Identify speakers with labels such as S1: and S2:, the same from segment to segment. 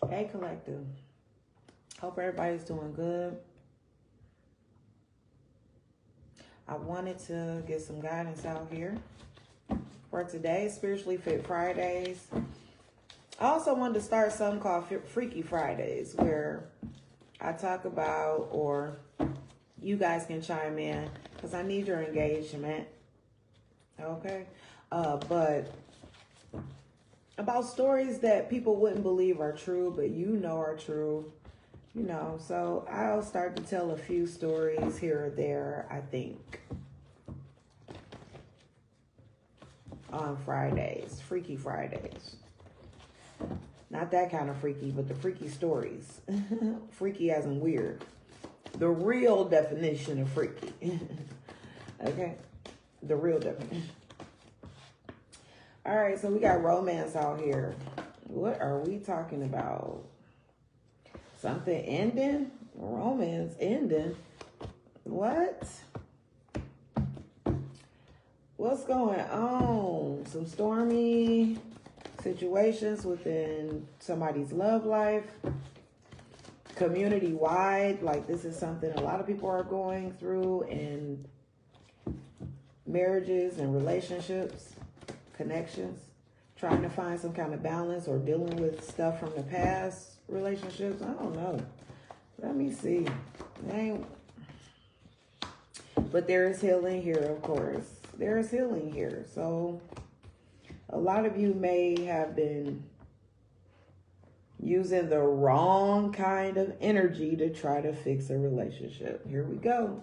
S1: Hey, collective. Hope everybody's doing good. I wanted to get some guidance out here for today, Spiritually Fit Fridays. I also wanted to start something called Freaky Fridays, where I talk about, or you guys can chime in, because I need your engagement. Okay? But about stories that people wouldn't believe are true, but you know are true. You know, so I'll start to tell a few stories here or there, I think, on Fridays, Freaky Fridays. Not that kind of freaky, but the freaky stories. Freaky as in weird. The real definition of freaky. Okay? The real definition. All right, so we got romance out here. What are we talking about? Something ending? Romance ending? What? What's going on? Some stormy situations within somebody's love life. Community-wide, like this is something a lot of people are going through in marriages and relationships, connections, trying to find some kind of balance or dealing with stuff from the past. Relationships, I don't know. Let me see. But there is healing here, of course. There is healing here. So a lot of you may have been using the wrong kind of energy to try to fix a relationship. Here we go.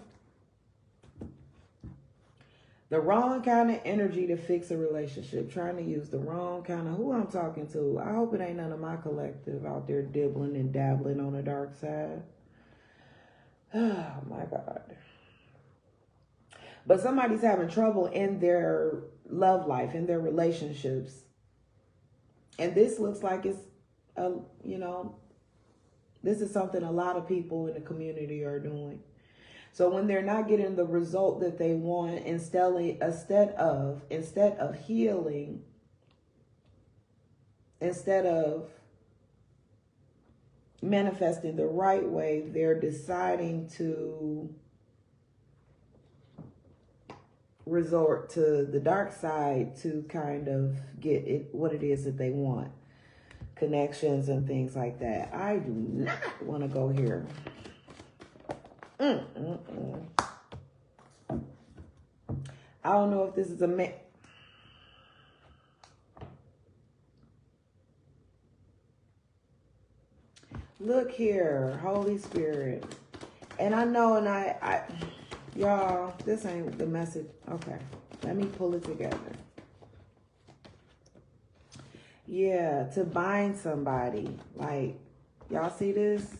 S1: The wrong kind of energy to fix a relationship. Trying to use the wrong kind of... Who I'm talking to? I hope it ain't none of my collective out there dibbling and dabbling on the dark side. Oh, my God. But somebody's having trouble in their love life, in their relationships. And this looks like it's, this is something a lot of people in the community are doing. So when they're not getting the result that they want, instead of healing, instead of manifesting the right way, they're deciding to resort to the dark side to kind of get it what it is that they want. Connections and things like that. I do not want to go here. I don't know if this is a man. Look here, Holy Spirit. And I know, and I y'all, this ain't the message. Okay, let me pull it together. Yeah, to bind somebody. Like, y'all see this?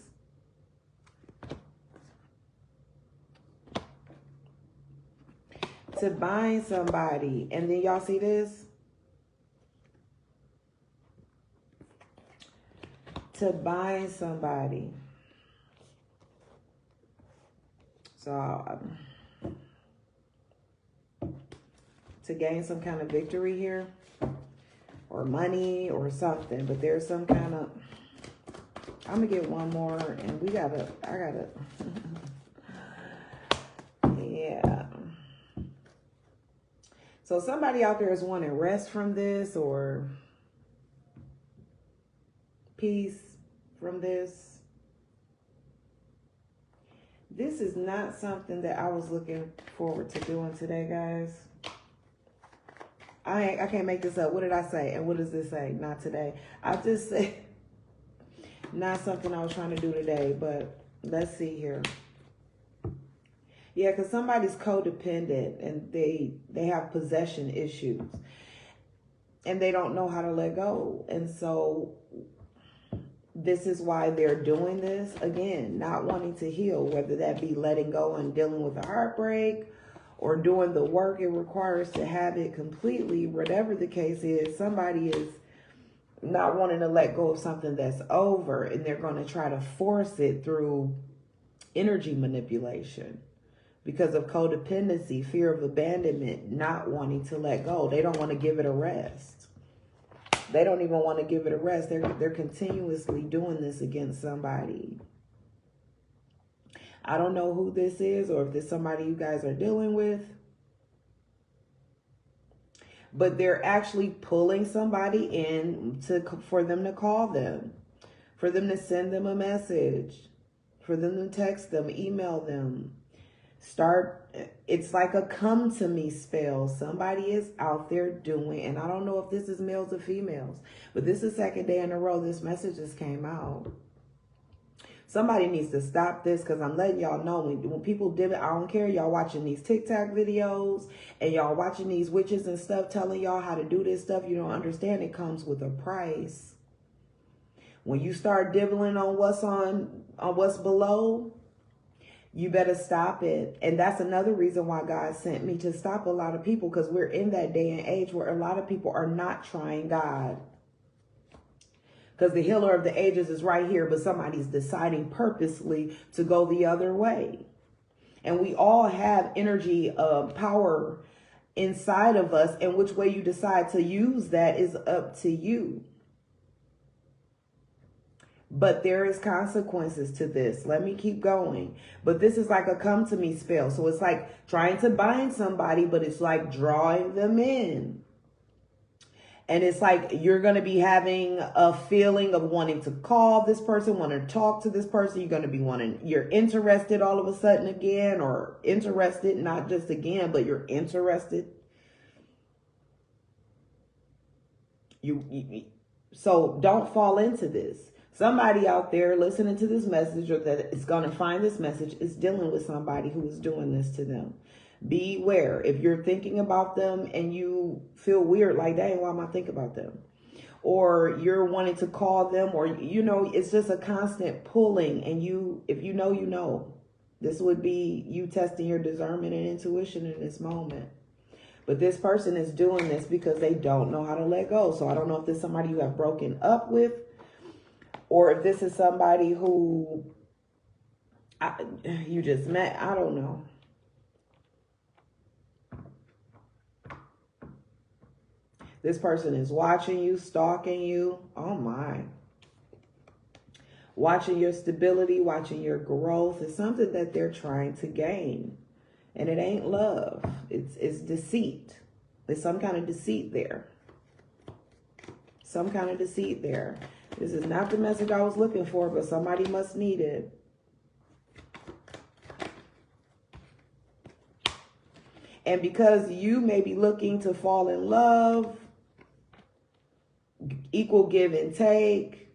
S1: To bind somebody. And then y'all see this? To bind somebody. So, to gain some kind of victory here. Or money or something. But there's some kind of... I'm going to get one more. And I gotta... Yeah. So somebody out there is wanting rest from this or peace from this. This is not something that I was looking forward to doing today, guys. I can't make this up. What did I say? And what does this say? Not today. I just said not something I was trying to do today, but let's see here. Yeah, because somebody's codependent and they have possession issues and they don't know how to let go. And so this is why they're doing this. Again, not wanting to heal, whether that be letting go and dealing with a heartbreak or doing the work it requires to have it completely. Whatever the case is, somebody is not wanting to let go of something that's over and they're going to try to force it through energy manipulation. Because of codependency, fear of abandonment, not wanting to let go. They don't want to give it a rest. They don't even want to give it a rest. They're continuously doing this against somebody. I don't know who this is or if this is somebody you guys are dealing with. But they're actually pulling somebody in for them to call them, for them to send them a message, for them to text them, email them. It's like a come to me spell. Somebody is out there doing, and I don't know if this is males or females, but this is the second day in a row this message just came out. Somebody needs to stop this, because I'm letting y'all know when people did it, I don't care. Y'all watching these TikTok videos and y'all watching these witches and stuff telling y'all how to do this stuff. You don't understand it comes with a price. When you start dibbling on what's below, you better stop it. And that's another reason why God sent me to stop a lot of people, because we're in that day and age where a lot of people are not trying God. Because the healer of the ages is right here, but somebody's deciding purposely to go the other way. And we all have energy, power inside of us, and which way you decide to use that is up to you. But there is consequences to this. Let me keep going. But this is like a come to me spell. So it's like trying to bind somebody, but it's like drawing them in. And it's like you're going to be having a feeling of wanting to call this person, want to talk to this person. You're going to be you're interested all of a sudden again, or interested, not just again, but you're interested. So don't fall into this. Somebody out there listening to this message, or that is going to find this message, is dealing with somebody who is doing this to them. Beware. If you're thinking about them and you feel weird, like, dang, why am I thinking about them? Or you're wanting to call them, or, it's just a constant pulling. And if you know, you know. This would be you testing your discernment and intuition in this moment. But this person is doing this because they don't know how to let go. So I don't know if this is somebody you have broken up with, or if this is somebody who you just met. I don't know. This person is watching you, stalking you. Oh my. Watching your stability, watching your growth. It's something that they're trying to gain. And it ain't love. It's deceit. There's some kind of deceit there. Some kind of deceit there. This is not the message I was looking for, but somebody must need it. And because you may be looking to fall in love, equal give and take,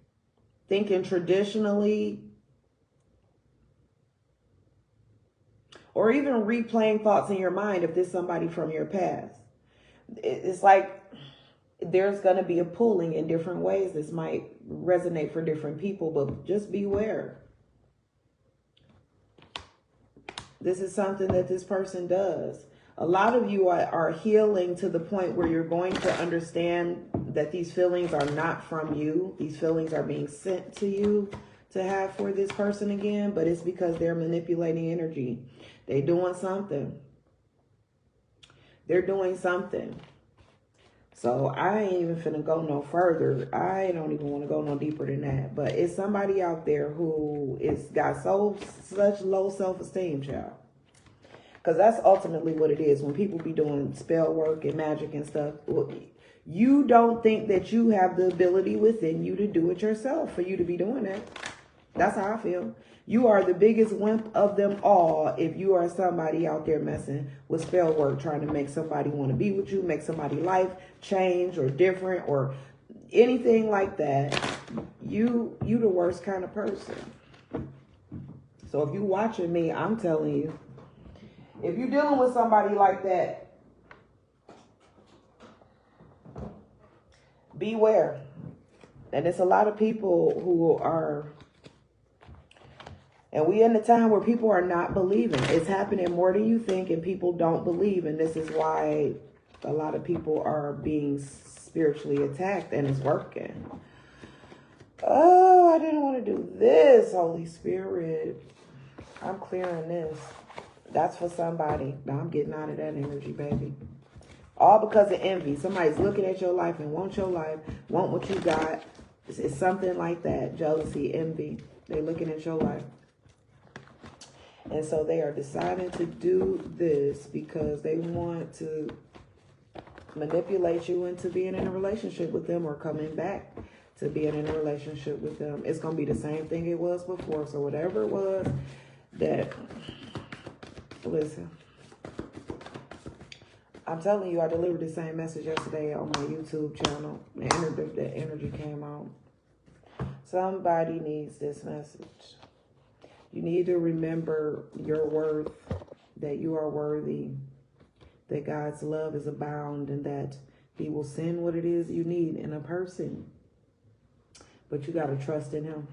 S1: thinking traditionally, or even replaying thoughts in your mind if there's somebody from your past. It's like there's going to be a pulling in different ways. This might resonate for different people, but just beware. This is something that this person does. A lot of you are healing to the point where you're going to understand that these feelings are not from you. These feelings are being sent to you to have for this person again, but it's because they're manipulating energy. They're doing something. They're doing something. So I ain't even finna go no further. I don't even want to go no deeper than that. But it's somebody out there who got such low self-esteem, child. Because that's ultimately what it is. When people be doing spell work and magic and stuff, you don't think that you have the ability within you to do it yourself, for you to be doing that. That's how I feel. You are the biggest wimp of them all if you are somebody out there messing with spell work, trying to make somebody want to be with you, make somebody's life change or different or anything like that. You the worst kind of person. So if you watching me, I'm telling you, if you're dealing with somebody like that, beware. And it's a lot of people who are, and we in a time where people are not believing. It's happening more than you think, and people don't believe. And this is why a lot of people are being spiritually attacked, and it's working. Oh, I didn't want to do this, Holy Spirit. I'm clearing this. That's for somebody. Now I'm getting out of that energy, baby. All because of envy. Somebody's looking at your life and want your life, want what you got. It's something like that. Jealousy, envy. They're looking at your life. And so they are deciding to do this because they want to manipulate you into being in a relationship with them or coming back to being in a relationship with them. It's going to be the same thing it was before. So whatever it was that, listen, I'm telling you, I delivered the same message yesterday on my YouTube channel. The energy came out. Somebody needs this message. You need to remember your worth, that you are worthy, that God's love is abound, and that he will send what it is you need in a person. But you got to trust in him,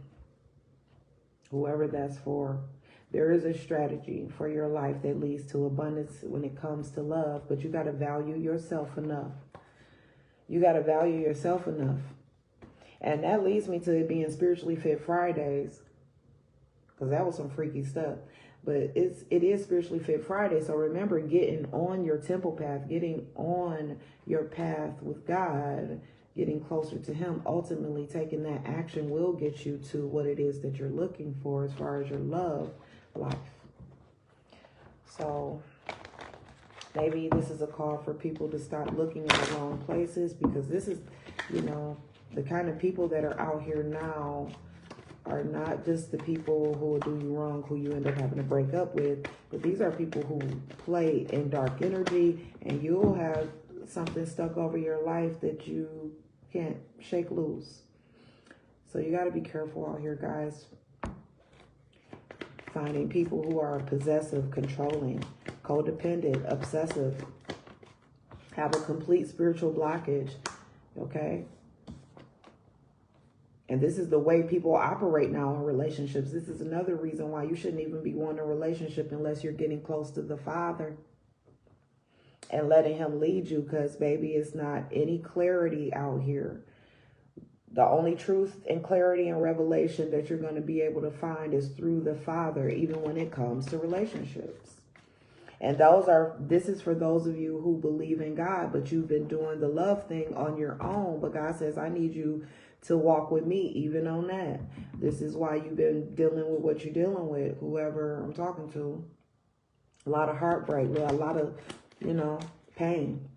S1: whoever that's for. There is a strategy for your life that leads to abundance when it comes to love, but you got to value yourself enough. You got to value yourself enough. And that leads me to it being Spiritually Fit Fridays, because that was some freaky stuff. But it is Spiritually Fit Friday. So remember, getting on your temple path, getting on your path with God, getting closer to him, ultimately taking that action will get you to what it is that you're looking for as far as your love life. So maybe this is a call for people to stop looking in the wrong places, because this is, you know, the kind of people that are out here now are not just the people who will do you wrong, who you end up having to break up with, but these are people who play in dark energy, and you'll have something stuck over your life that you can't shake loose. So you got to be careful out here, guys. Finding people who are possessive, controlling, codependent, obsessive, have a complete spiritual blockage, okay? And this is the way people operate now in relationships. This is another reason why you shouldn't even be wanting a relationship unless you're getting close to the Father and letting him lead you, because, baby, it's not any clarity out here. The only truth and clarity and revelation that you're going to be able to find is through the Father, even when it comes to relationships. And this is for those of you who believe in God, but you've been doing the love thing on your own. But God says, I need you to walk with me even on that. This is why you've been dealing with what you're dealing with, whoever I'm talking to. A lot of heartbreak, a lot of, pain,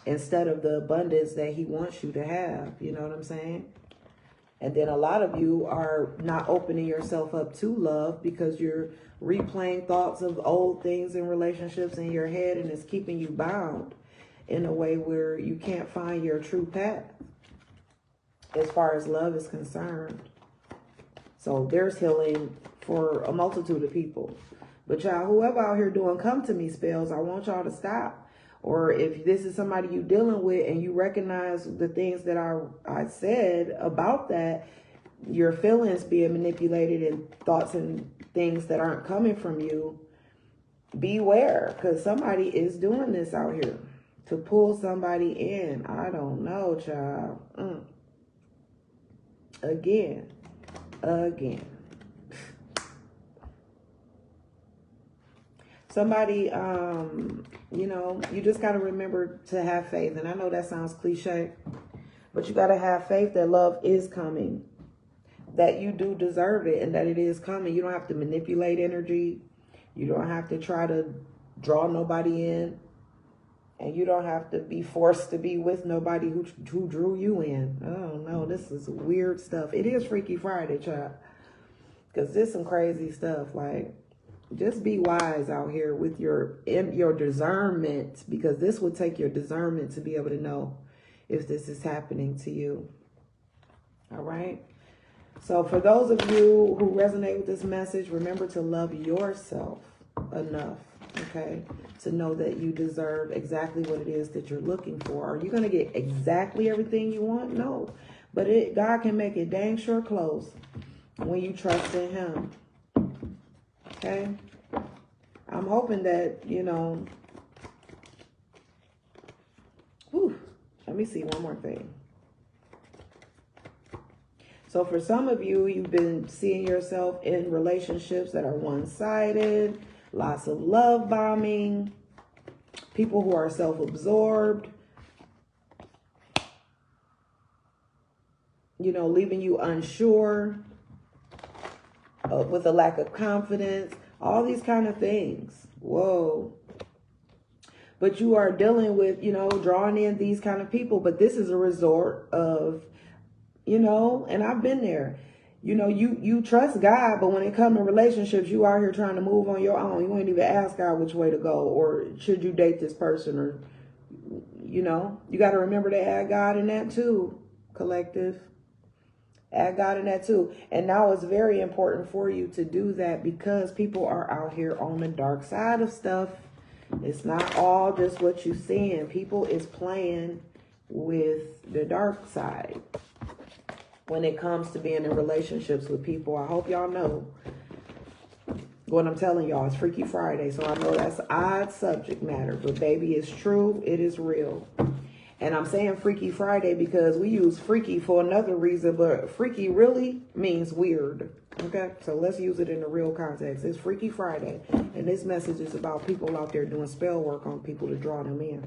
S1: instead of the abundance that he wants you to have. You know what I'm saying? And then a lot of you are not opening yourself up to love because you're replaying thoughts of old things in relationships in your head, and it's keeping you bound in a way where you can't find your true path as far as love is concerned. So there's healing for a multitude of people. But y'all, whoever out here doing come to me spells, I want y'all to stop. Or if this is somebody you dealing with and you recognize the things that I said about that, your feelings being manipulated and thoughts and things that aren't coming from you, beware, because somebody is doing this out here to pull somebody in. I don't know, child. Again. Somebody, you just got to remember to have faith. And I know that sounds cliche, but you got to have faith that love is coming, that you do deserve it, and that it is coming. You don't have to manipulate energy. You don't have to try to draw nobody in. And you don't have to be forced to be with nobody who drew you in. Oh, no, this is weird stuff. It is Freaky Friday, child. Because there's some crazy stuff. Like, just be wise out here with your discernment, because this will take your discernment to be able to know if this is happening to you. All right? So for those of you who resonate with this message, remember to love yourself enough, okay, to know that you deserve exactly what it is that you're looking for. Are you going to get exactly everything you want? No. But God can make it dang sure close when you trust in him. Okay? I'm hoping that, let me see one more thing. So for some of you, you've been seeing yourself in relationships that are one-sided, lots of love bombing, People who are self-absorbed, you know, leaving you unsure, with a lack of confidence, all these kind of things. Whoa. But you are dealing with, you know, drawing in these kind of people. But this is a resort of, you know, and I've been there. You know, you trust God, but when it comes to relationships, you out here trying to move on your own. You ain't even ask God which way to go, or should you date this person, or, you know, you got to remember to add God in that too, collective. Add God in that too. And now it's very important for you to do that, because people are out here on the dark side of stuff. It's not all just what you're seeing. People is playing with the dark side when it comes to being in relationships with people. I hope y'all know what I'm telling y'all. It's Freaky Friday, so I know that's odd subject matter, but baby, it's true. It is real. And I'm saying Freaky Friday because we use freaky for another reason, but freaky really means weird. Okay, so let's use it in the real context. It's Freaky Friday, and this message is about people out there doing spell work on people to draw them in.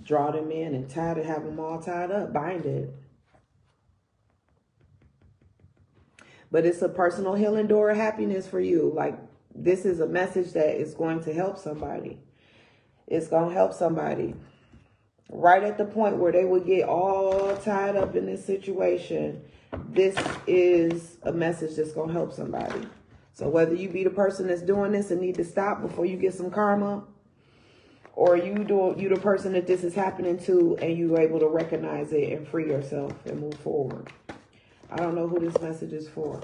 S1: Draw them in and have them all tied up, bind it. But it's a personal healing door of happiness for you. Like, this is a message that is going to help somebody. It's going to help somebody. Right at the point where they would get all tied up in this situation, this is a message that's going to help somebody. So whether you be the person that's doing this and need to stop before you get some karma, or you the person that this is happening to and you're able to recognize it and free yourself and move forward. I don't know who this message is for.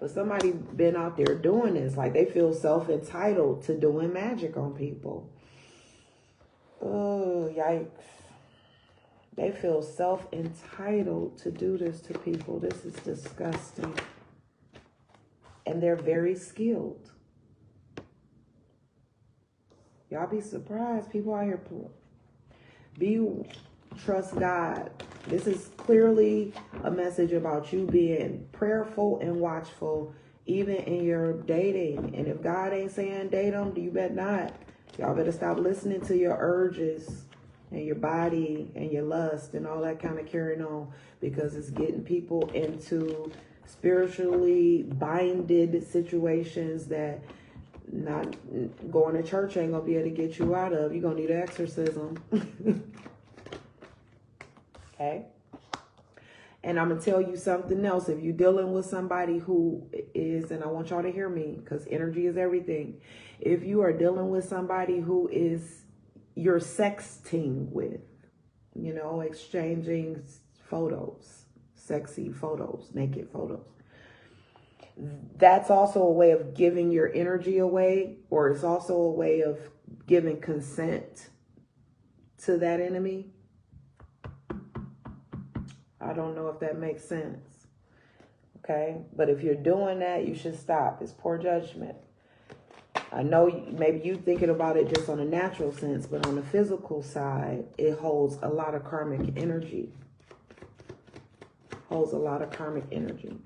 S1: But somebody been out there doing this. Like, they feel self-entitled to doing magic on people. Oh, yikes. They feel self-entitled to do this to people. This is disgusting. And they're very skilled. Y'all be surprised. People out here, trust God. This is clearly a message about you being prayerful and watchful, even in your dating. And if God ain't saying date them, you bet not. Y'all better stop listening to your urges and your body and your lust and all that kind of carrying on, because it's getting people into spiritually binded situations that not going to church ain't gonna be able to get you out of. You're gonna need an exorcism. Okay. And I'm going to tell you something else. If you're dealing with somebody who is, and I want y'all to hear me because energy is everything. If you are dealing with somebody who is you're sexting with, you know, exchanging photos, sexy photos, naked photos, that's also a way of giving your energy away, or it's also a way of giving consent to that enemy. I don't know if that makes sense. Okay. But if you're doing that, you should stop. It's poor judgment. I know maybe you thinking about it just on a natural sense, but on the physical side, it holds a lot of karmic energy. Holds a lot of karmic energy.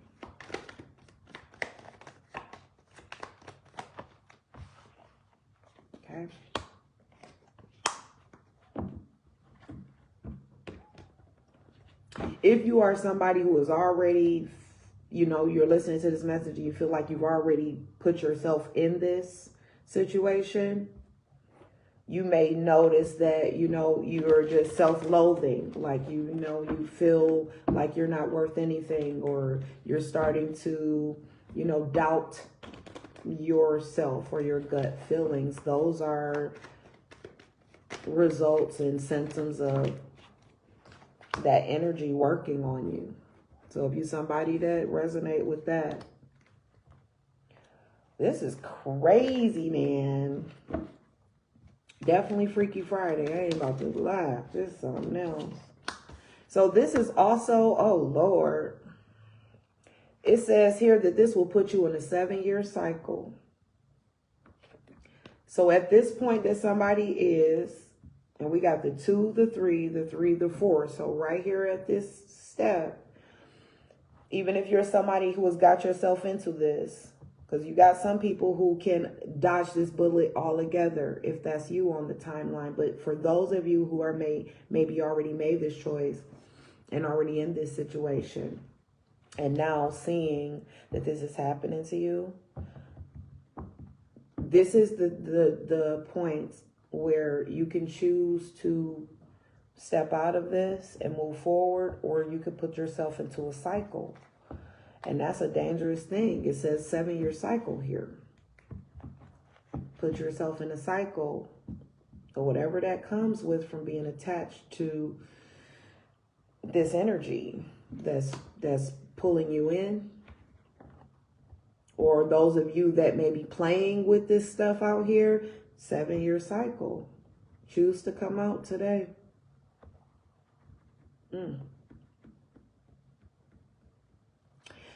S1: Okay. If you are somebody who is already, you know, you're listening to this message and you feel like you've already put yourself in this situation, you may notice that, you know, you're just self-loathing. Like, you know, you feel like you're not worth anything, or you're starting to, you know, doubt yourself or your gut feelings. Those are results and symptoms of that energy working on you. So if you're somebody that resonate with that, this is crazy, man. Definitely Freaky Friday. I ain't about to lie. This is something else. So this is also, oh Lord, it says here that this will put you in a 7-year cycle. So at this point that somebody is, and we got the 2, the 3, the 3, the 4. So right here at this step, even if you're somebody who has got yourself into this, Because you got some people who can dodge this bullet altogether if that's you on the timeline. But for those of you who are maybe already made this choice and already in this situation and now seeing that this is happening to you, this is the point where you can choose to step out of this and move forward, or you could put yourself into a cycle. And that's a dangerous thing. It says 7-year cycle here. Put yourself in a cycle, or whatever that comes with from being attached to this energy that's pulling you in. Or those of you that may be playing with this stuff out here, 7-year cycle. Choose to come out today.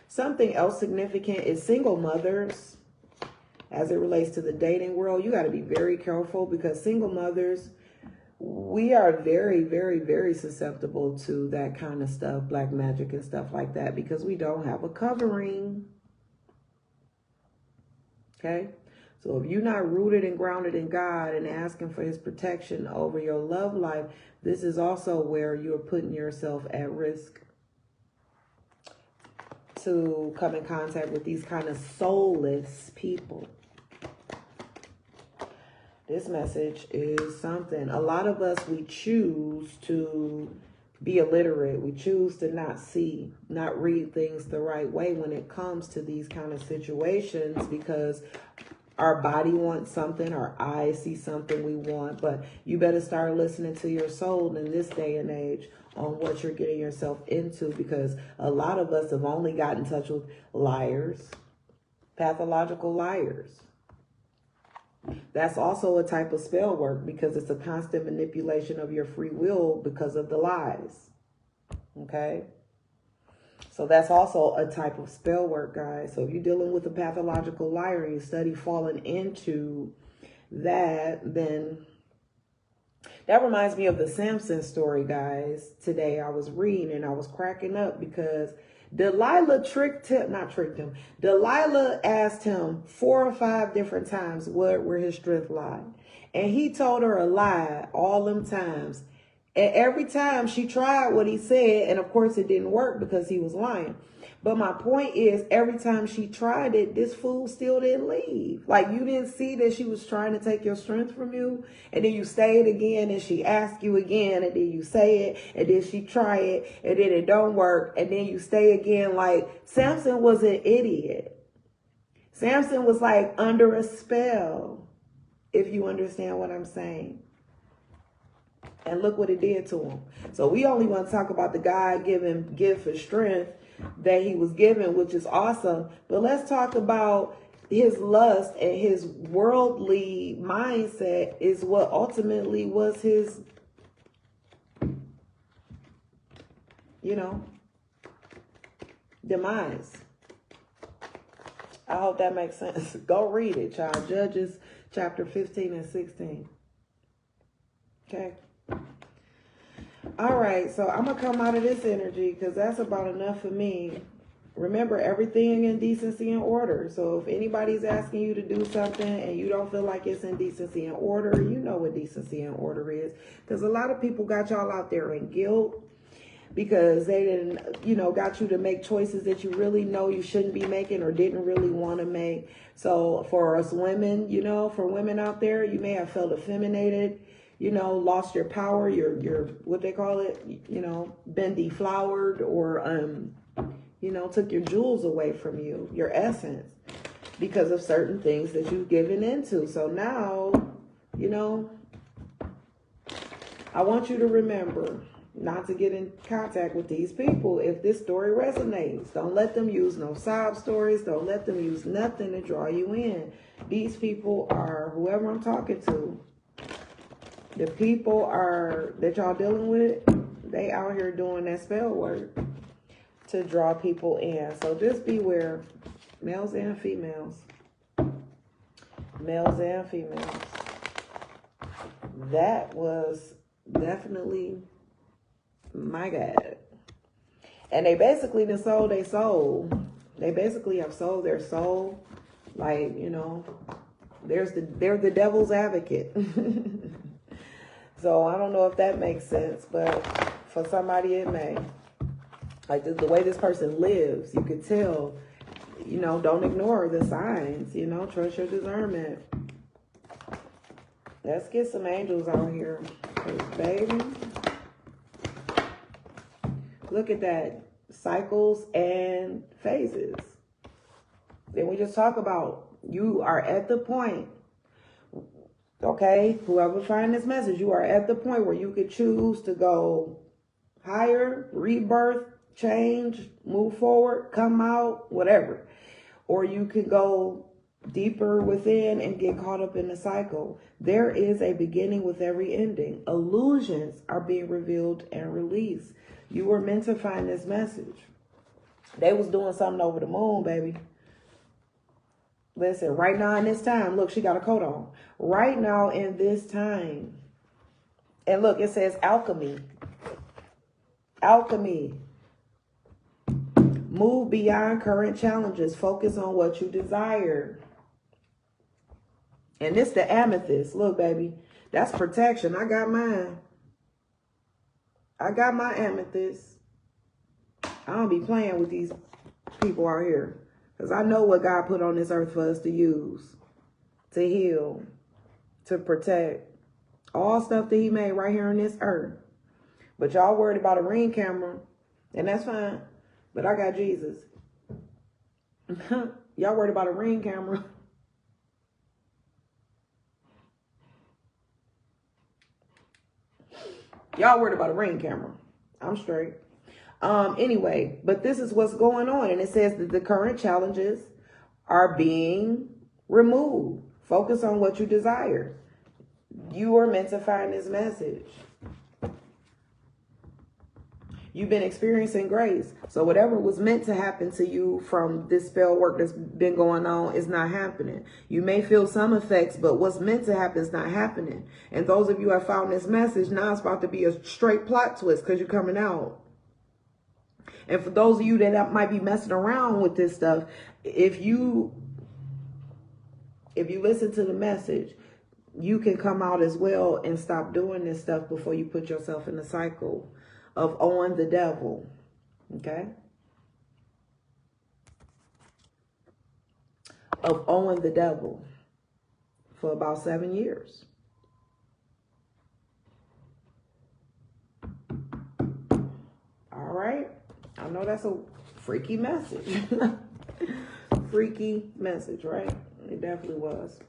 S1: Something else significant is single mothers. As it relates to the dating world, you got to be very careful, because single mothers, we are very, very, very susceptible to that kind of stuff, black magic and stuff like that, because we don't have a covering. Okay? So if you're not rooted and grounded in God and asking for his protection over your love life, this is also where you're putting yourself at risk to come in contact with these kind of soulless people. This message is something. A lot of us, we choose to be illiterate. We choose to not see, not read things the right way when it comes to these kind of situations, because our body wants something, our eyes see something we want. But you better start listening to your soul in this day and age on what you're getting yourself into, because a lot of us have only got in touch with liars, pathological liars. That's also a type of spell work, because it's a constant manipulation of your free will because of the lies. Okay? So that's also a type of spell work, guys. So if you're dealing with a pathological liar and you study falling into that, then that reminds me of the Samson story, guys. Today I was reading and I was cracking up because Delilah Delilah asked him 4 or 5 different times where his strength lied. And he told her a lie all them times. And every time she tried what he said, and of course it didn't work because he was lying. But my point is, every time she tried it, this fool still didn't leave. Like, you didn't see that she was trying to take your strength from you, and then you say it again, and she asked you again, and then you say it, and then she try it, and then it don't work, and then you stay again. Like, Samson was an idiot. Samson was like under a spell, if you understand what I'm saying. And look what it did to him. So we only want to talk about the God-given gift of strength that he was given, which is awesome. But let's talk about his lust and his worldly mindset is what ultimately was his, demise. I hope that makes sense. Go read it, child. Judges chapter 15 and 16. Okay. All right, so I'm going to come out of this energy because that's about enough for me. Remember, everything in decency and order. So if anybody's asking you to do something and you don't feel like it's in decency and order, you know what decency and order is. Because a lot of people got y'all out there in guilt because they didn't, got you to make choices that you really know you shouldn't be making or didn't really want to make. So for us women, for women out there, you may have felt effeminated. Lost your power, your what they call it, been deflowered, or, took your jewels away from you, your essence, because of certain things that you've given into. So now, I want you to remember not to get in contact with these people if this story resonates. Don't let them use no sob stories. Don't let them use nothing to draw you in. These people are whoever I'm talking to. The people that y'all dealing with, they out here doing that spell work to draw people in. So just beware, males and females. Males and females. That was definitely my God. And they basically sold their soul. They basically have sold their soul Like, you know, they're the devil's advocate. So I don't know if that makes sense, but for somebody it may. Like the way this person lives, you could tell, you know, don't ignore the signs, you know, trust your discernment. Let's get some angels out here. Baby. Look at that. Cycles and phases. Then we just talk about you are at the point. Okay, whoever find this message, you are at the point where you could choose to go higher, rebirth, change, move forward, come out, whatever. Or you could go deeper within and get caught up in the cycle. There is a beginning with every ending. Illusions are being revealed and released. You were meant to find this message. They was doing something over the moon, baby. Listen, right now in this time, look, she got a coat on. Right now in this time. And look, it says alchemy. Alchemy. Move beyond current challenges. Focus on what you desire. And this the amethyst. Look, baby. That's protection. I got mine. I got my amethyst. I don't be playing with these people out here. Because I know what God put on this earth for us to use. To heal. To protect. All stuff that he made right here on this earth. But y'all worried about a ring camera. And that's fine. But I got Jesus. Y'all worried about a ring camera. Y'all worried about a ring camera. I'm straight. Anyway, but this is what's going on. And it says that the current challenges are being removed. Focus on what you desire. You are meant to find this message. You've been experiencing grace. So whatever was meant to happen to you from this spell work that's been going on is not happening. You may feel some effects, but what's meant to happen is not happening. And those of you who have found this message, now it's about to be a straight plot twist because you're coming out. And for those of you that might be messing around with this stuff, if you listen to the message, you can come out as well and stop doing this stuff before you put yourself in the cycle of owing the devil. Okay? Of owing the devil for about 7 years. All right? I know that's a freaky message. Freaky message, right? It definitely was.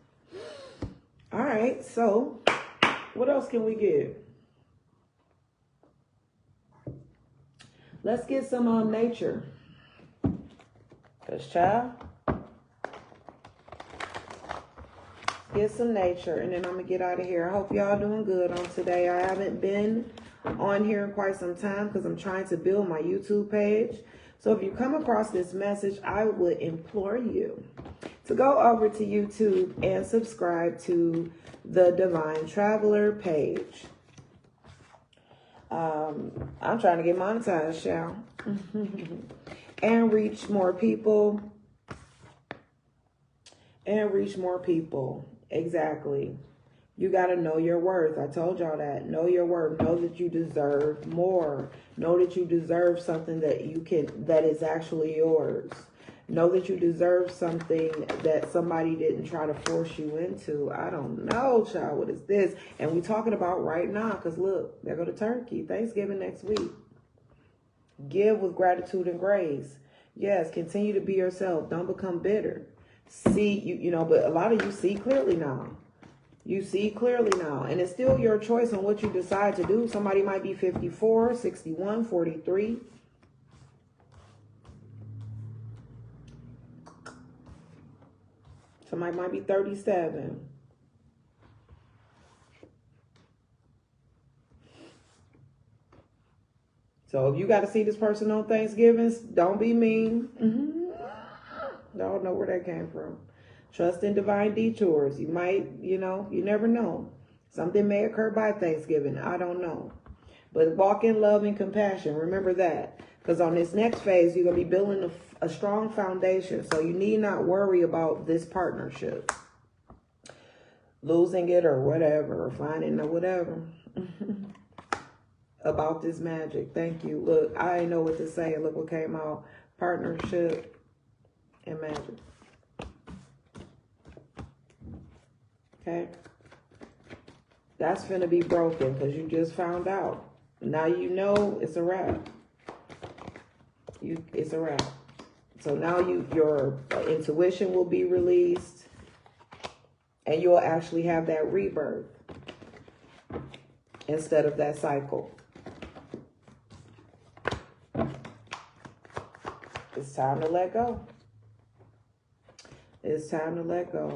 S1: All right, so what else can we get? Let's get some nature. Because, child, get some nature, and then I'm going to get out of here. I hope y'all doing good on today. I haven't been on here in quite some time because I'm trying to build my YouTube page. So if you come across this message, I would implore you to go over to YouTube and subscribe to the Divine Traveler page. I'm trying to get monetized, y'all. And reach more people. And reach more people. Exactly. You got to know your worth. I told y'all that. Know your worth. Know that you deserve more. Know that you deserve something that is actually yours. Know that you deserve something that somebody didn't try to force you into. I don't know, child. What is this? And we talking about right now, because look, there go the turkey. Thanksgiving next week. Give with gratitude and grace. Yes, continue to be yourself. Don't become bitter. See, you know, but a lot of you see clearly now. You see clearly now. And it's still your choice on what you decide to do. Somebody might be 54, 61, 43. Somebody might be 37. So if you got to see this person on Thanksgiving, don't be mean. Don't know where that came from. Trust in divine detours. You might, you know, you never know. Something may occur by Thanksgiving. I don't know. But walk in love and compassion. Remember that. Because on this next phase, you're going to be building a strong foundation. So you need not worry about this partnership. Losing it or whatever. Or finding or whatever. About this magic. Thank you. Look, I didn't know what to say. Look what came out. Partnership and magic. Okay. That's finna be broken because you just found out. Now you know it's a wrap. It's a wrap. So now your intuition will be released, and you'll actually have that rebirth instead of that cycle. It's time to let go. It's time to let go.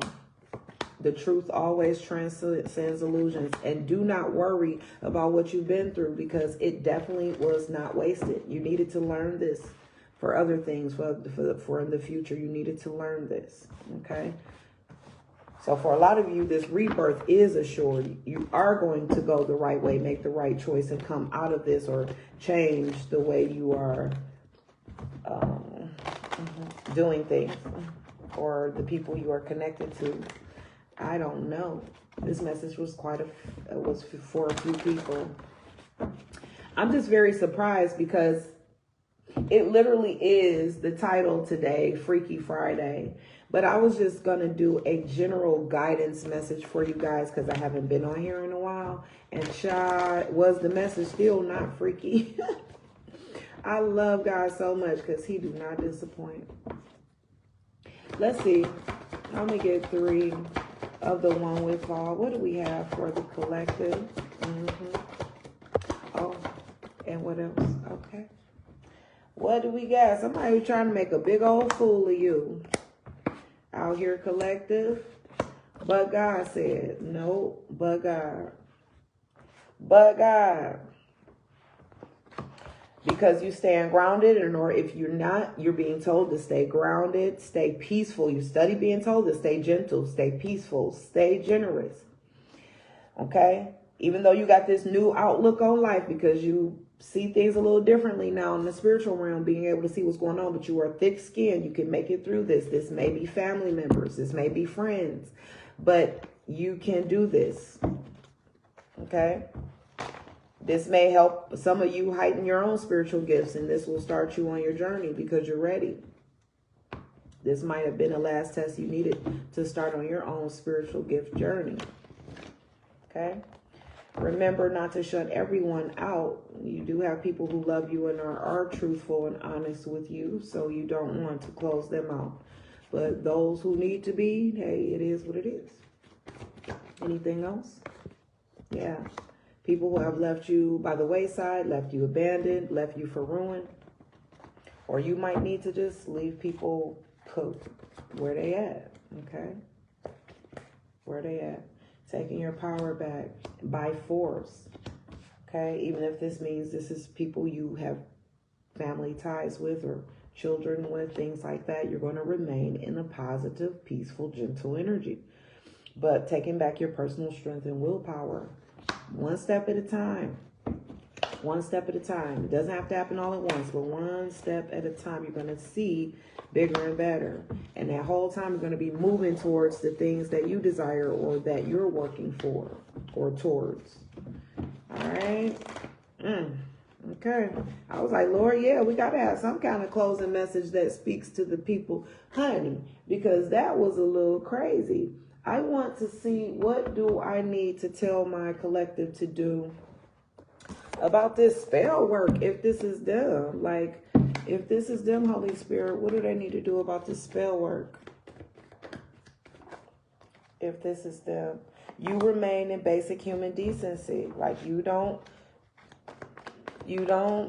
S1: The truth always transcends illusions. And do not worry about what you've been through, because it definitely was not wasted. You needed to learn this for other things, for in the future. You needed to learn this, okay? So for a lot of you, this rebirth is assured. You are going to go the right way, make the right choice, and come out of this, or change the way you are doing things, or the people you are connected to. I don't know. This message was was for a few people. I'm just very surprised because it literally is the title today, Freaky Friday. But I was just going to do a general guidance message for you guys because I haven't been on here in a while. And was the message still not freaky? I love God so much because he do not disappoint. Let's see. I'm going to get 3 of the one with fall. What do we have for the collective? Oh, and what else? Okay. What do we got? Somebody who's trying to make a big old fool of you. Out here, collective. But God said, no, but God. But God. Because you stand grounded, or if you're not, you're being told to stay grounded, stay peaceful. You study being told to stay gentle, stay peaceful, stay generous. Okay? Even though you got this new outlook on life because you see things a little differently now in the spiritual realm, being able to see what's going on, but you are thick-skinned. You can make it through this. This may be family members. This may be friends. But you can do this. Okay? This may help some of you heighten your own spiritual gifts, and this will start you on your journey because you're ready. This might have been the last test you needed to start on your own spiritual gift journey. Okay? Remember not to shut everyone out. You do have people who love you and are truthful and honest with you, so you don't want to close them out. But those who need to be, hey, it is what it is. Anything else? Yeah. People who have left you by the wayside, left you abandoned, left you for ruin. Or you might need to just leave people put where they at, okay? Where they at. Taking your power back by force, okay? Even if this means this is people you have family ties with or children with, things like that, you're going to remain in a positive, peaceful, gentle energy. But taking back your personal strength and willpower, one step at a time. One step at a time. It doesn't have to happen all at once, but one step at a time. You're going to see bigger and better. And that whole time you're going to be moving towards the things that you desire or that you're working for or towards. All right? Okay. I was like, Lord, yeah, we got to have some kind of closing message that speaks to the people. Honey, because that was a little crazy. I want to see, what do I need to tell my collective to do about this spell work? If this is them, like, if this is them, Holy Spirit, what do they need to do about this spell work? If this is them, you remain in basic human decency. Like, you don't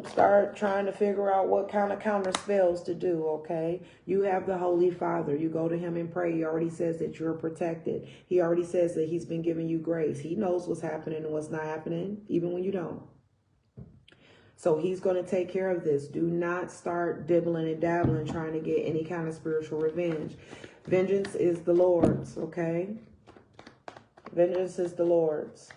S1: start trying to figure out what kind of counter spells to do, okay? You have the Holy Father. You go to him and pray. He already says that you're protected. He already says that he's been giving you grace. He knows what's happening and what's not happening, even when you don't. So he's going to take care of this. Do not start dibbling and dabbling trying to get any kind of spiritual revenge. Vengeance is the Lord's, okay? Vengeance is the Lord's.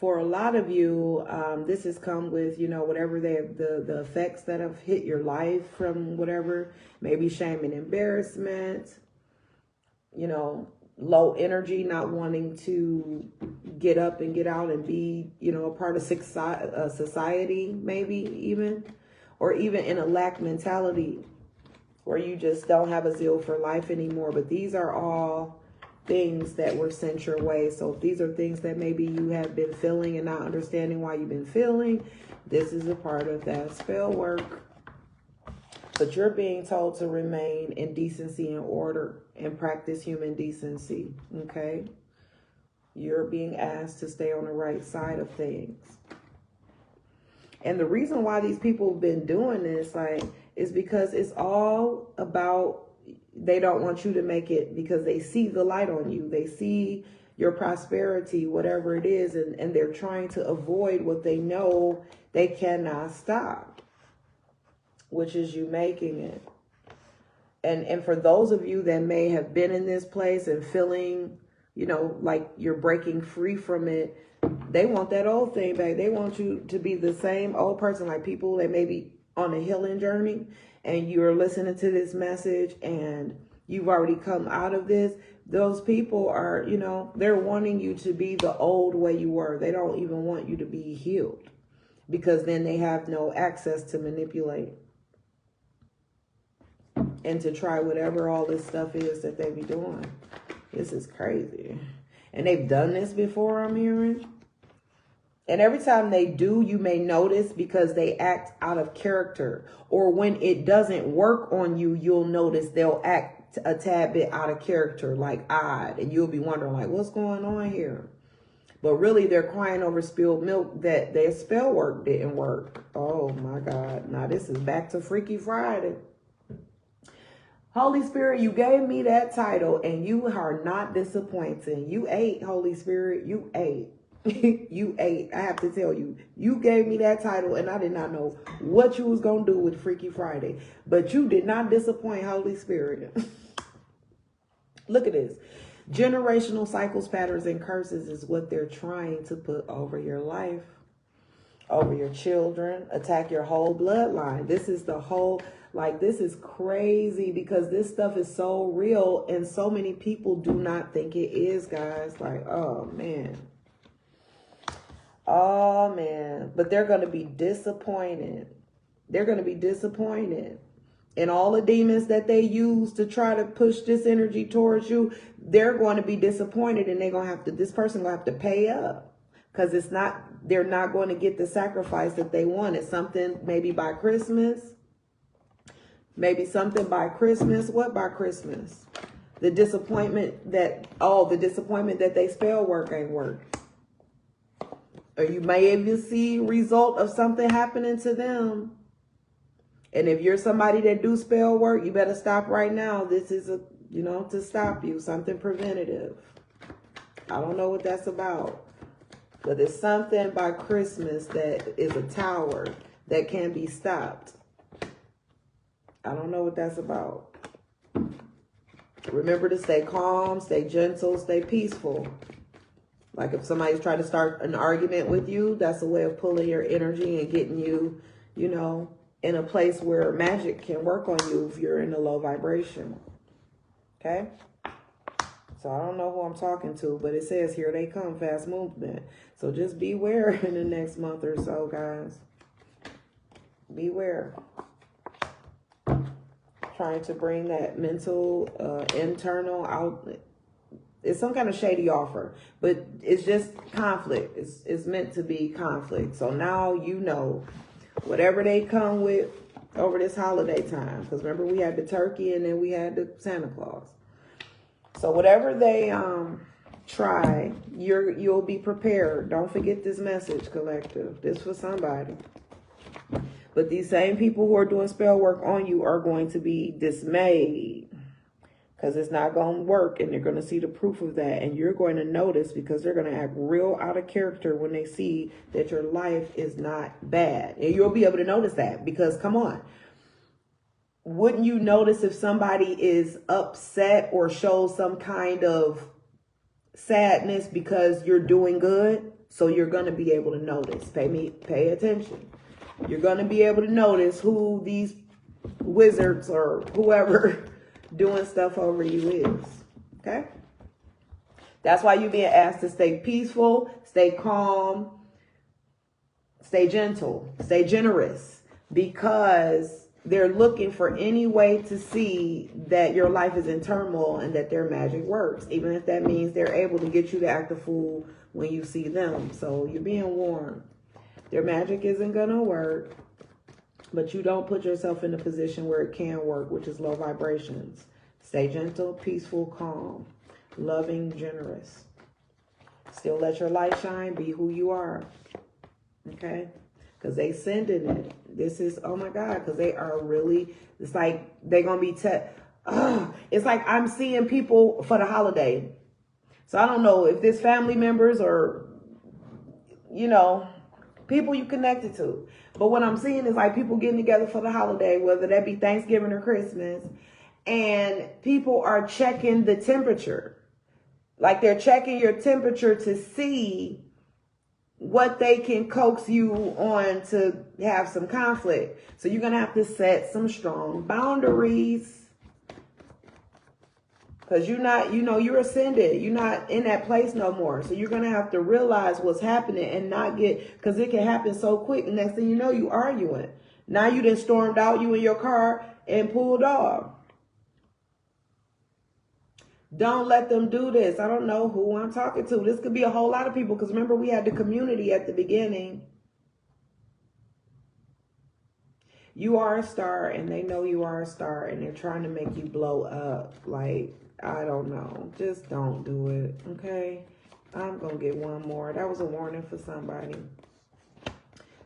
S1: for a lot of you, this has come with, whatever the effects that have hit your life from whatever, maybe shame and embarrassment, low energy, not wanting to get up and get out and be, a part of society, maybe even, or even in a lack mentality where you just don't have a zeal for life anymore. But these are all things that were sent your way. So if these are things that maybe you have been feeling and not understanding why you've been feeling, this is a part of that spell work. But you're being told to remain in decency and order and practice human decency, okay? You're being asked to stay on the right side of things. And the reason why these people have been doing this, is because it's all about, they don't want you to make it, because they see the light on you. They see your prosperity, whatever it is, and they're trying to avoid what they know they cannot stop, which is you making it. And for those of you that may have been in this place and feeling, like you're breaking free from it, they want that old thing back. They want you to be the same old person, like people that may be on a healing journey and you're listening to this message and you've already come out of this. Those people are, they're wanting you to be the old way you were. They don't even want you to be healed, because then they have no access to manipulate and to try whatever all this stuff is that they be doing. This is crazy. And they've done this before, I'm hearing. And every time they do, you may notice, because they act out of character. Or when it doesn't work on you, you'll notice they'll act a tad bit out of character, like odd. And you'll be wondering, like, what's going on here? But really, they're crying over spilled milk that their spell work didn't work. Oh, my God. Now, this is back to Freaky Friday. Holy Spirit, you gave me that title, and you are not disappointing. You ate, Holy Spirit. You ate. You ate. I have to tell you, you gave me that title, and I did not know what you was going to do with Freaky Friday. But you did not disappoint, Holy Spirit. Look at this. Generational cycles, patterns, and curses is what they're trying to put over your life, over your children, attack your whole bloodline. This is the whole... this is crazy, because this stuff is so real and so many people do not think it is, guys. Oh, man. Oh, man. But they're going to be disappointed. They're going to be disappointed. And all the demons that they use to try to push this energy towards you, they're going to be disappointed, and this person going to have to pay up, because they're not going to get the sacrifice that they wanted. Something maybe by Christmas. Maybe something by Christmas. What by Christmas? The disappointment that they spell work ain't work. Or you may even see result of something happening to them. And if you're somebody that do spell work, you better stop right now. This is to stop you, something preventative. I don't know what that's about. But it's something by Christmas that is a tower that can be stopped. I don't know what that's about. Remember to stay calm, stay gentle, stay peaceful. Like if somebody's trying to start an argument with you, that's a way of pulling your energy and getting you, in a place where magic can work on you if you're in a low vibration. Okay? So I don't know who I'm talking to, but it says here they come, fast movement. So just beware in the next month or so, guys. Beware. Trying to bring that mental, internal out. It's some kind of shady offer, but it's just conflict. It's meant to be conflict. So now whatever they come with over this holiday time. Because remember, we had the turkey and then we had the Santa Claus. So whatever they try, you'll be prepared. Don't forget this message, collective. This for somebody. But these same people who are doing spell work on you are going to be dismayed, because it's not going to work, and they're going to see the proof of that. And you're going to notice, because they're going to act real out of character when they see that your life is not bad. And you'll be able to notice that, because come on. Wouldn't you notice if somebody is upset or shows some kind of sadness because you're doing good? So you're going to be able to notice. Pay attention. You're going to be able to notice who these wizards or whoever doing stuff over you is. Okay? That's why you're being asked to stay peaceful, stay calm, stay gentle, stay generous, because they're looking for any way to see that your life is in turmoil and that their magic works, even if that means they're able to get you to act a fool when you see them. So you're being warned. Their magic isn't going to work, but you don't put yourself in a position where it can work, which is low vibrations. Stay gentle, peaceful, calm, loving, generous. Still let your light shine. Be who you are. Okay? Because they sending it. This is, oh my God, because they are really, it's like they're going to be, it's like I'm seeing people for the holiday. So I don't know if this family members or, you know, people you connected to. But what I'm seeing is like people getting together for the holiday, whether that be Thanksgiving or Christmas, and people are checking the temperature. Like they're checking your temperature to see what they can coax you on to have some conflict. So you're going to have to set some strong boundaries. Because you're not, you know, you're ascended. You're not in that place no more. So you're going to have to realize what's happening and not get, because it can happen so quick. And next thing you know, you arguing. Now you done stormed out, you in your car and pulled off. Don't let them do this. I don't know who I'm talking to. This could be a whole lot of people, because remember we had the community at the beginning. You are a star and they know you are a star and they're trying to make you blow up. Like, I don't know. Just don't do it. Okay? I'm going to get one more. That was a warning for somebody.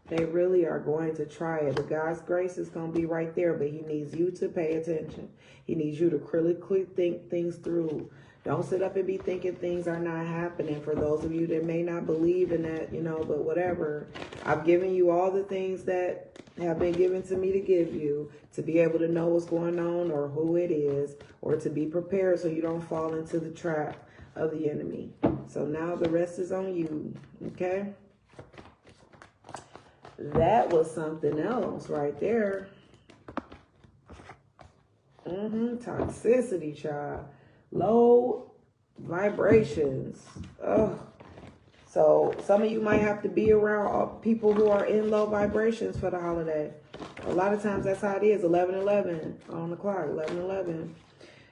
S1: They really are going to try it. But God's grace is going to be right there. But he needs you to pay attention. He needs you to critically think things through. Don't sit up and be thinking things are not happening. For those of you that may not believe in that, you know, but whatever. I've given you all the things that have been given to me to give you, to be able to know what's going on or who it is, or to be prepared so you don't fall into the trap of the enemy. So now the rest is on you. Okay? That was something else right there. Toxicity, child. Low vibrations. Ugh. So some of you might have to be around people who are in low vibrations for the holiday. A lot of times that's how it is. 11:11 on the clock. 11:11.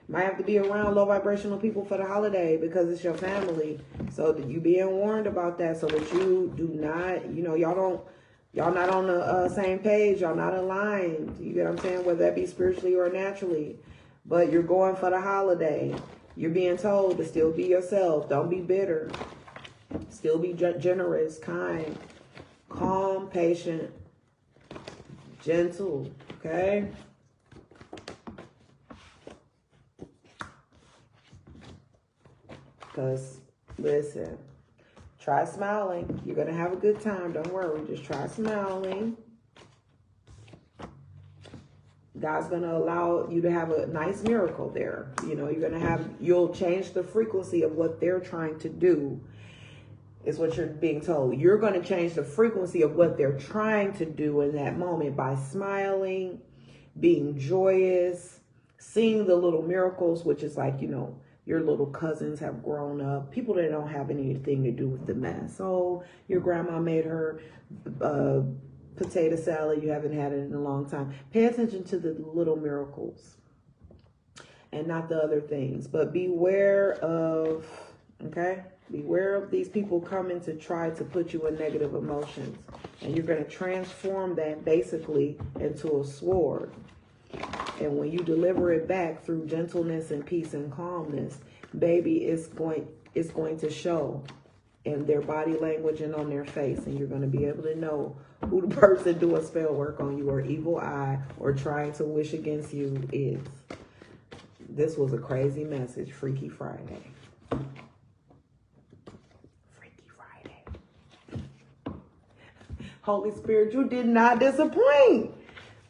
S1: Might have to be around low vibrational people for the holiday because it's your family. So you being warned about that so that you do not, you know, y'all not on the same page. Y'all not aligned. You get what I'm saying? Whether that be spiritually or naturally. But you're going for the holiday. You're being told to still be yourself. Don't be bitter. Still be generous, kind, calm, patient, gentle. Okay? Because, listen, try smiling. You're going to have a good time. Don't worry. Just try smiling. God's going to allow you to have a nice miracle there. You know, you'll change the frequency of what they're trying to do, is what you're being told. You're going to change the frequency of what they're trying to do in that moment by smiling, being joyous, seeing the little miracles, which is like, you know, your little cousins have grown up. People that don't have anything to do with the mess. So your grandma made her potato salad. You haven't had it in a long time. Pay attention to the little miracles and not the other things. But beware of, okay? Beware of these people coming to try to put you in negative emotions. And you're going to transform that basically into a sword. And when you deliver it back through gentleness and peace and calmness, baby, it's going to show in their body language and on their face. And you're going to be able to know who the person doing spell work on you or evil eye or trying to wish against you is. This was a crazy message. Freaky Friday. Freaky Friday. Holy Spirit, you did not disappoint.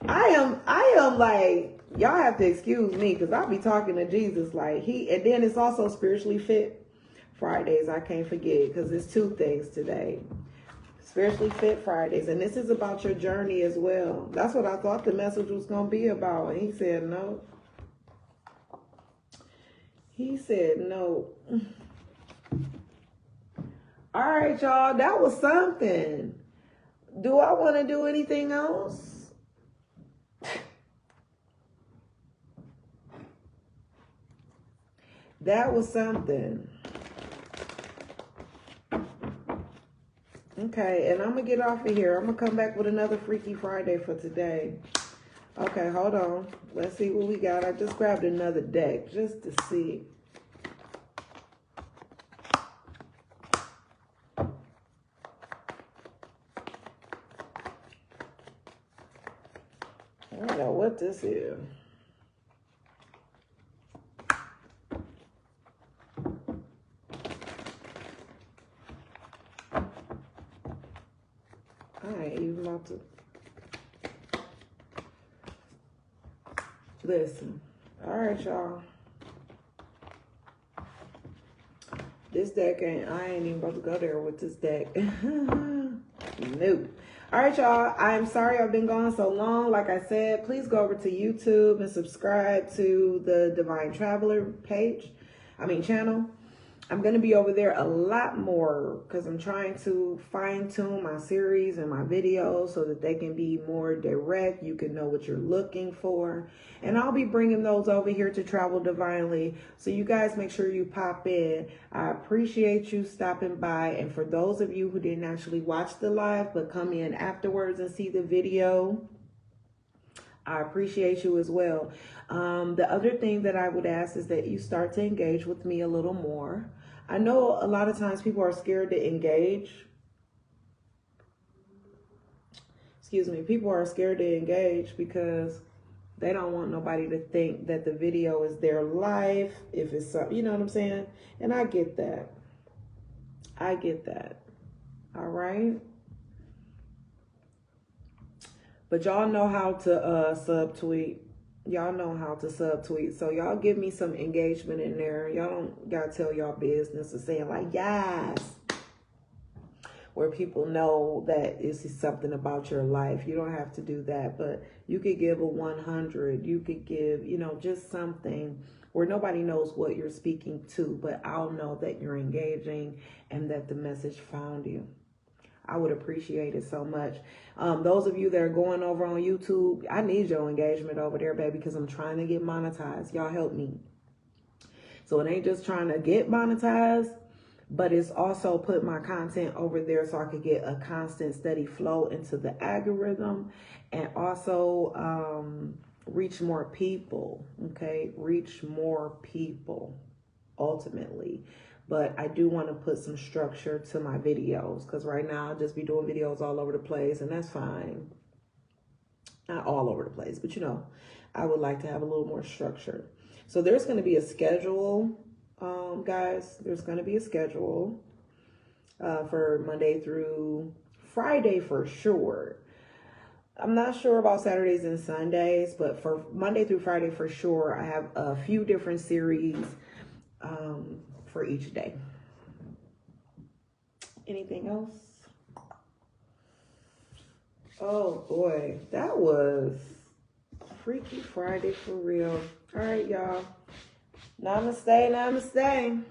S1: I am like, y'all have to excuse me because I'll be talking to Jesus like and then it's also spiritually fit Fridays. I can't forget because it's 2 things today. Spiritually Fit Fridays. And this is about your journey as well. That's what I thought the message was going to be about. And he said no. He said no. All right, y'all. That was something. Do I want to do anything else? That was something. Okay, and I'm going to get off of here. I'm going to come back with another Freaky Friday for today. Okay, hold on. Let's see what we got. I just grabbed another deck just to see. I don't know what this is. I ain't even about to. Listen. All right, y'all. This deck I ain't even about to go there with this deck. Nope. All right, y'all. I'm sorry I've been gone so long. Like I said, please go over to YouTube and subscribe to the Divine Traveler channel. I'm going to be over there a lot more because I'm trying to fine tune my series and my videos so that they can be more direct. You can know what you're looking for. And I'll be bringing those over here to Travel Divinely. So you guys make sure you pop in. I appreciate you stopping by. And for those of you who didn't actually watch the live but come in afterwards and see the video, I appreciate you as well. The other thing that I would ask is that you start to engage with me a little more. I know a lot of times people are scared to engage. Excuse me. People are scared to engage because they don't want nobody to think that the video is their life. If it's something, you know what I'm saying? And I get that. I get that. All right. But y'all know how to subtweet. Y'all know how to subtweet. So y'all give me some engagement in there. Y'all don't gotta tell y'all business or saying like, yes. Where people know that this is something about your life. You don't have to do that. But you could give a 100. You could give, you know, just something where nobody knows what you're speaking to. But I'll know that you're engaging and that the message found you. I would appreciate it so much. Those of you that are going over on YouTube, I need your engagement over there, baby, because I'm trying to get monetized. Y'all help me. So it ain't just trying to get monetized, but it's also put my content over there so I could get a constant, steady flow into the algorithm and also reach more people, okay? Reach more people, ultimately. But I do want to put some structure to my videos because right now I'll just be doing videos all over the place, and that's fine. Not all over the place, but you know, I would like to have a little more structure. So there's going to be a schedule, guys. There's going to be a schedule for Monday through Friday for sure. I'm not sure about Saturdays and Sundays, but for Monday through Friday for sure, I have a few different series for each day. Anything else? Oh boy, that was Freaky Friday for real. All right, y'all. Namaste, namaste.